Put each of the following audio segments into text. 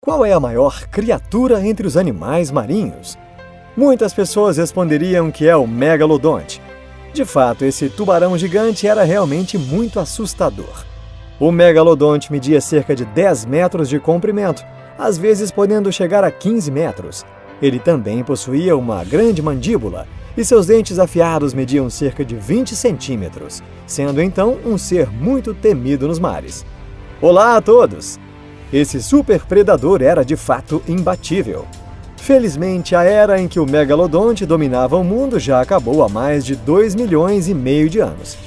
Qual é a maior criatura entre os animais marinhos? Muitas pessoas responderiam que é o megalodonte. De fato, esse tubarão gigante era realmente muito assustador. O megalodonte media cerca de 10 metros de comprimento, às vezes podendo chegar a 15 metros. Ele também possuía uma grande mandíbula e seus dentes afiados mediam cerca de 20 centímetros, sendo então um ser muito temido nos mares. Olá a todos! Esse super predador era de fato imbatível. Felizmente, a era em que o megalodonte dominava o mundo já acabou há mais de 2,5 milhões de anos.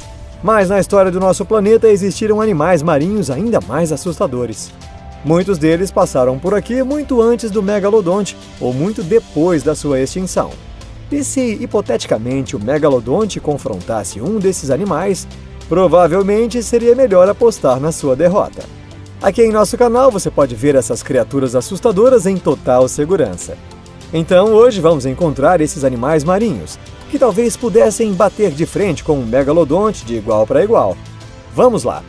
Mas na história do nosso planeta existiram animais marinhos ainda mais assustadores. Muitos deles passaram por aqui muito antes do megalodonte ou muito depois da sua extinção. E se, hipoteticamente, o megalodonte confrontasse um desses animais, provavelmente seria melhor apostar na sua derrota. Aqui em nosso canal você pode ver essas criaturas assustadoras em total segurança. Então hoje vamos encontrar esses animais marinhos, que talvez pudessem bater de frente com um megalodonte de igual para igual. Vamos lá!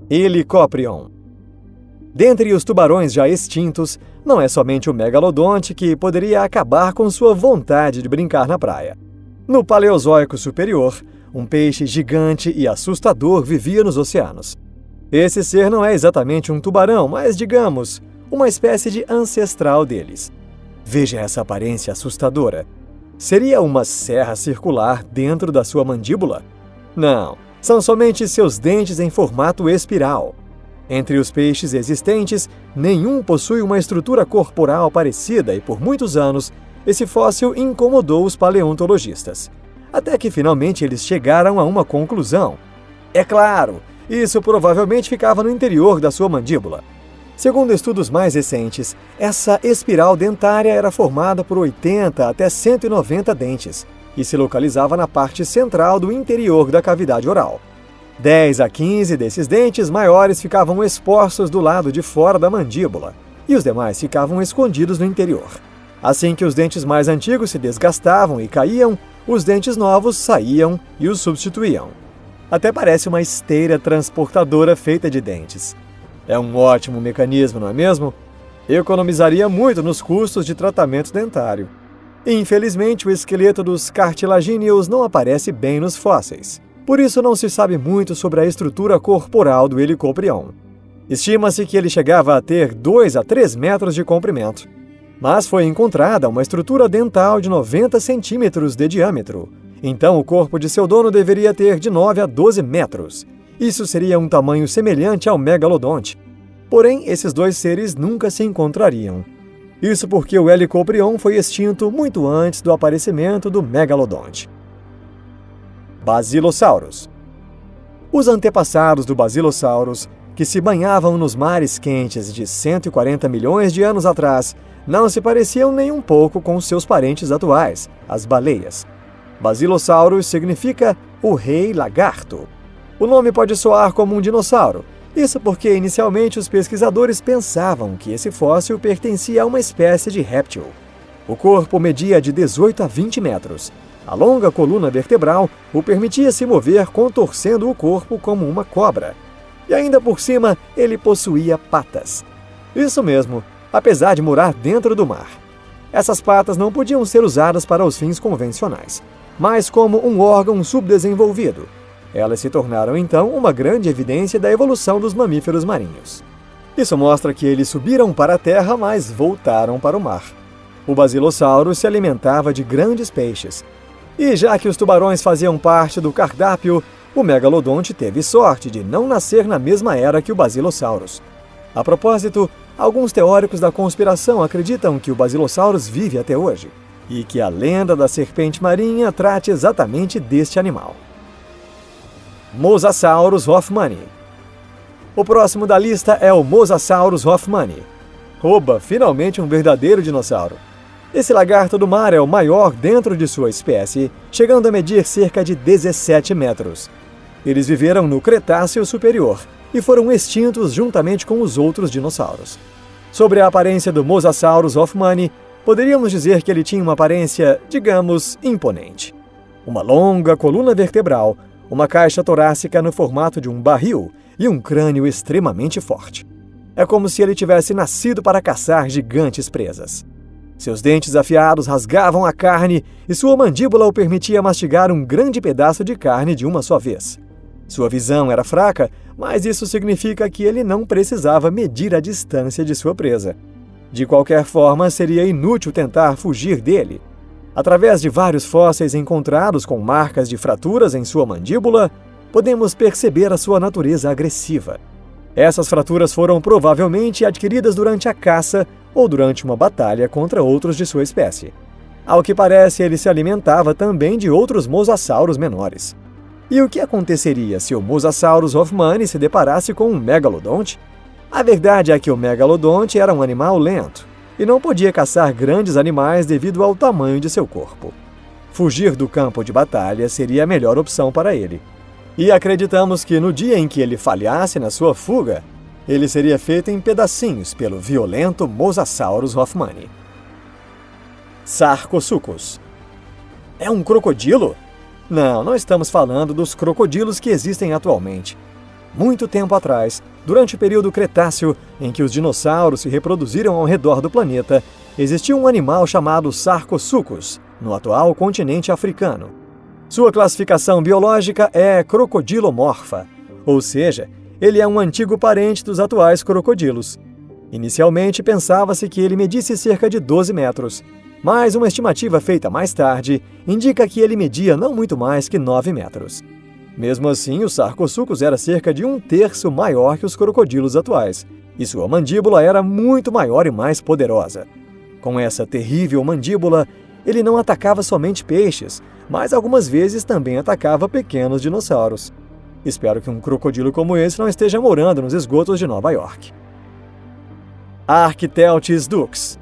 Helicoprion. Dentre os tubarões já extintos, não é somente o megalodonte que poderia acabar com sua vontade de brincar na praia. No Paleozoico superior, um peixe gigante e assustador vivia nos oceanos. Esse ser não é exatamente um tubarão, mas, digamos, uma espécie de ancestral deles. Veja essa aparência assustadora. Seria uma serra circular dentro da sua mandíbula? Não, são somente seus dentes em formato espiral. Entre os peixes existentes, nenhum possui uma estrutura corporal parecida e, por muitos anos, esse fóssil incomodou os paleontologistas. Até que finalmente eles chegaram a uma conclusão. É claro, isso provavelmente ficava no interior da sua mandíbula. Segundo estudos mais recentes, essa espiral dentária era formada por 80 até 190 dentes e se localizava na parte central do interior da cavidade oral. 10 a 15 desses dentes maiores ficavam expostos do lado de fora da mandíbula, e os demais ficavam escondidos no interior. Assim que os dentes mais antigos se desgastavam e caíam, os dentes novos saíam e os substituíam. Até parece uma esteira transportadora feita de dentes. É um ótimo mecanismo, não é mesmo? Economizaria muito nos custos de tratamento dentário. Infelizmente, o esqueleto dos cartilagíneos não aparece bem nos fósseis. Por isso não se sabe muito sobre a estrutura corporal do Helicoprion. Estima-se que ele chegava a ter 2 a 3 metros de comprimento. Mas foi encontrada uma estrutura dental de 90 centímetros de diâmetro. Então o corpo de seu dono deveria ter de 9 a 12 metros. Isso seria um tamanho semelhante ao megalodonte. Porém, esses dois seres nunca se encontrariam. Isso porque o Helicoprion foi extinto muito antes do aparecimento do megalodonte. Basilossauros. Os antepassados do Basilossauros, que se banhavam nos mares quentes de 140 milhões de anos atrás, não se pareciam nem um pouco com seus parentes atuais, as baleias. Basilossauros significa o rei lagarto. O nome pode soar como um dinossauro, isso porque inicialmente os pesquisadores pensavam que esse fóssil pertencia a uma espécie de réptil. O corpo media de 18 a 20 metros. A longa coluna vertebral o permitia se mover contorcendo o corpo como uma cobra. E ainda por cima, ele possuía patas. Isso mesmo, apesar de morar dentro do mar. Essas patas não podiam ser usadas para os fins convencionais, mas como um órgão subdesenvolvido. Elas se tornaram então uma grande evidência da evolução dos mamíferos marinhos. Isso mostra que eles subiram para a terra, mas voltaram para o mar. O Basilossauro se alimentava de grandes peixes. E já que os tubarões faziam parte do cardápio, o megalodonte teve sorte de não nascer na mesma era que o Basilossauros. A propósito, alguns teóricos da conspiração acreditam que o Basilossauros vive até hoje, e que a lenda da serpente marinha trate exatamente deste animal. Mosasaurus hoffmanni. O próximo da lista é o Mosasaurus hoffmanni. Oba, finalmente um verdadeiro dinossauro! Esse lagarto do mar é o maior dentro de sua espécie, chegando a medir cerca de 17 metros. Eles viveram no Cretáceo Superior e foram extintos juntamente com os outros dinossauros. Sobre a aparência do Mosasaurus hoffmanni, Poderíamos dizer que ele tinha uma aparência, digamos, imponente. Uma longa coluna vertebral, uma caixa torácica no formato de um barril e um crânio extremamente forte. É como se ele tivesse nascido para caçar gigantes presas. Seus dentes afiados rasgavam a carne e sua mandíbula o permitia mastigar um grande pedaço de carne de uma só vez. Sua visão era fraca, mas isso significa que ele não precisava medir a distância de sua presa. De qualquer forma, seria inútil tentar fugir dele. Através de vários fósseis encontrados com marcas de fraturas em sua mandíbula, podemos perceber a sua natureza agressiva. Essas fraturas foram provavelmente adquiridas durante a caça ou durante uma batalha contra outros de sua espécie. Ao que parece, ele se alimentava também de outros mosassauros menores. E o que aconteceria se o Mosasaurus hoffmanni se deparasse com um megalodonte? A verdade é que o megalodonte era um animal lento e não podia caçar grandes animais devido ao tamanho de seu corpo. Fugir do campo de batalha seria a melhor opção para ele. E acreditamos que no dia em que ele falhasse na sua fuga, ele seria feito em pedacinhos pelo violento Mosasaurus hoffmanni. Sarcosuchus. É um crocodilo? Não estamos falando dos crocodilos que existem atualmente. Muito tempo atrás, durante o período Cretáceo, em que os dinossauros se reproduziram ao redor do planeta, existia um animal chamado Sarcosuchus, no atual continente africano. Sua classificação biológica é crocodilomorfa, ou seja, ele é um antigo parente dos atuais crocodilos. Inicialmente pensava-se que ele medisse cerca de 12 metros, mas uma estimativa feita mais tarde indica que ele media não muito mais que 9 metros. Mesmo assim, o Sarcosuchus era cerca de 1/3 maior que os crocodilos atuais, e sua mandíbula era muito maior e mais poderosa. Com essa terrível mandíbula, ele não atacava somente peixes, mas algumas vezes também atacava pequenos dinossauros. Espero que um crocodilo como esse não esteja morando nos esgotos de Nova York. Arctelchis dux.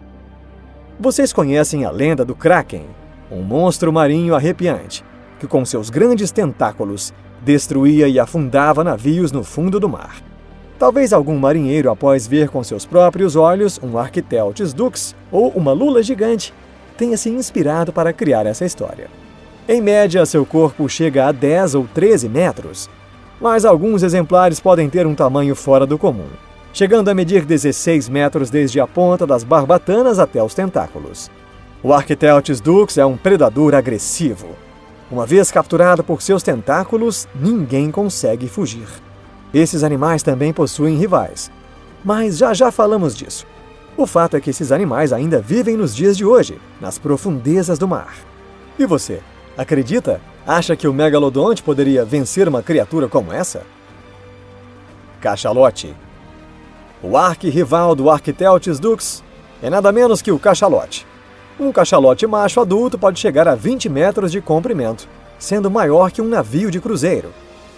Vocês conhecem a lenda do Kraken, um monstro marinho arrepiante, que com seus grandes tentáculos destruía e afundava navios no fundo do mar. Talvez algum marinheiro, após ver com seus próprios olhos um Arctelchis dux ou uma lula gigante, tenha se inspirado para criar essa história. Em média, seu corpo chega a 10 ou 13 metros, mas alguns exemplares podem ter um tamanho fora do comum, chegando a medir 16 metros desde a ponta das barbatanas até os tentáculos. O Arctelchis dux é um predador agressivo. Uma vez capturado por seus tentáculos, ninguém consegue fugir. Esses animais também possuem rivais, mas já falamos disso. O fato é que esses animais ainda vivem nos dias de hoje, nas profundezas do mar. E você, acredita? Acha que o megalodonte poderia vencer uma criatura como essa? Cachalote. O arquirrival do Arctelchis dux é nada menos que o cachalote. Um cachalote macho adulto pode chegar a 20 metros de comprimento, sendo maior que um navio de cruzeiro.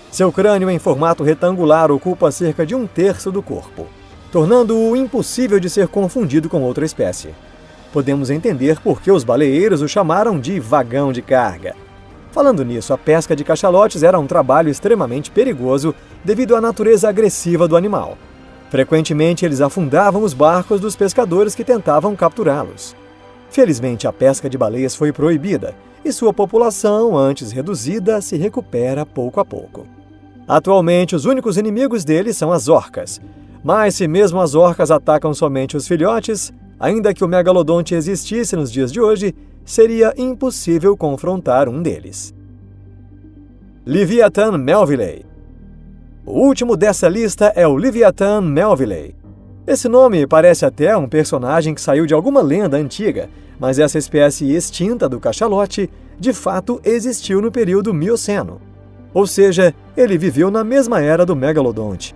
Seu crânio em formato retangular ocupa cerca de 1/3 do corpo, tornando-o impossível de ser confundido com outra espécie. Podemos entender por que os baleeiros o chamaram de vagão de carga. Falando nisso, a pesca de cachalotes era um trabalho extremamente perigoso devido à natureza agressiva do animal. Frequentemente, eles afundavam os barcos dos pescadores que tentavam capturá-los. Felizmente, a pesca de baleias foi proibida e sua população, antes reduzida, se recupera pouco a pouco. Atualmente, os únicos inimigos deles são as orcas. Mas se mesmo as orcas atacam somente os filhotes, ainda que o megalodonte existisse nos dias de hoje, seria impossível confrontar um deles. Leviathan melvillei. O último dessa lista é o Leviathan melvillei. Esse nome parece até um personagem que saiu de alguma lenda antiga, mas essa espécie extinta do cachalote de fato existiu no período Mioceno. Ou seja, ele viveu na mesma era do megalodonte.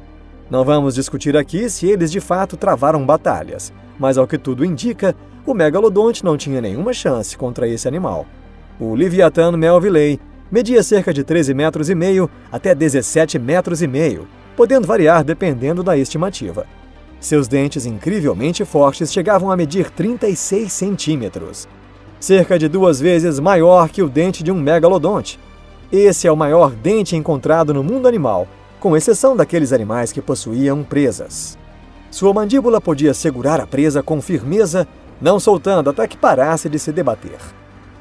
Não vamos discutir aqui se eles de fato travaram batalhas, mas ao que tudo indica, o megalodonte não tinha nenhuma chance contra esse animal. O Leviathan melvillei media cerca de 13,5 metros até 17,5 metros, podendo variar dependendo da estimativa. Seus dentes incrivelmente fortes chegavam a medir 36 centímetros, cerca de 2 vezes maior que o dente de um megalodonte. Esse é o maior dente encontrado no mundo animal, com exceção daqueles animais que possuíam presas. Sua mandíbula podia segurar a presa com firmeza, não soltando até que parasse de se debater.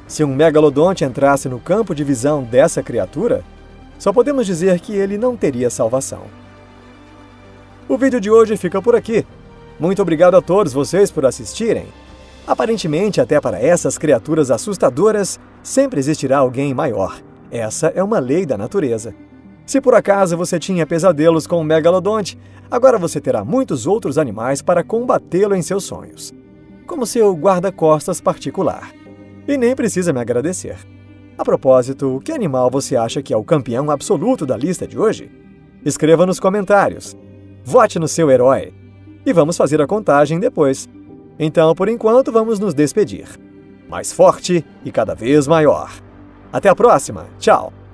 Se um megalodonte entrasse no campo de visão dessa criatura, só podemos dizer que ele não teria salvação. O vídeo de hoje fica por aqui. Muito obrigado a todos vocês por assistirem. Aparentemente, até para essas criaturas assustadoras, sempre existirá alguém maior. Essa é uma lei da natureza. Se por acaso você tinha pesadelos com um megalodonte, agora você terá muitos outros animais para combatê-lo em seus sonhos, como seu guarda-costas particular. E nem precisa me agradecer. A propósito, que animal você acha que é o campeão absoluto da lista de hoje? Escreva nos comentários. Vote no seu herói. E vamos fazer a contagem depois. Então, por enquanto, vamos nos despedir. Mais forte e cada vez maior. Até a próxima. Tchau!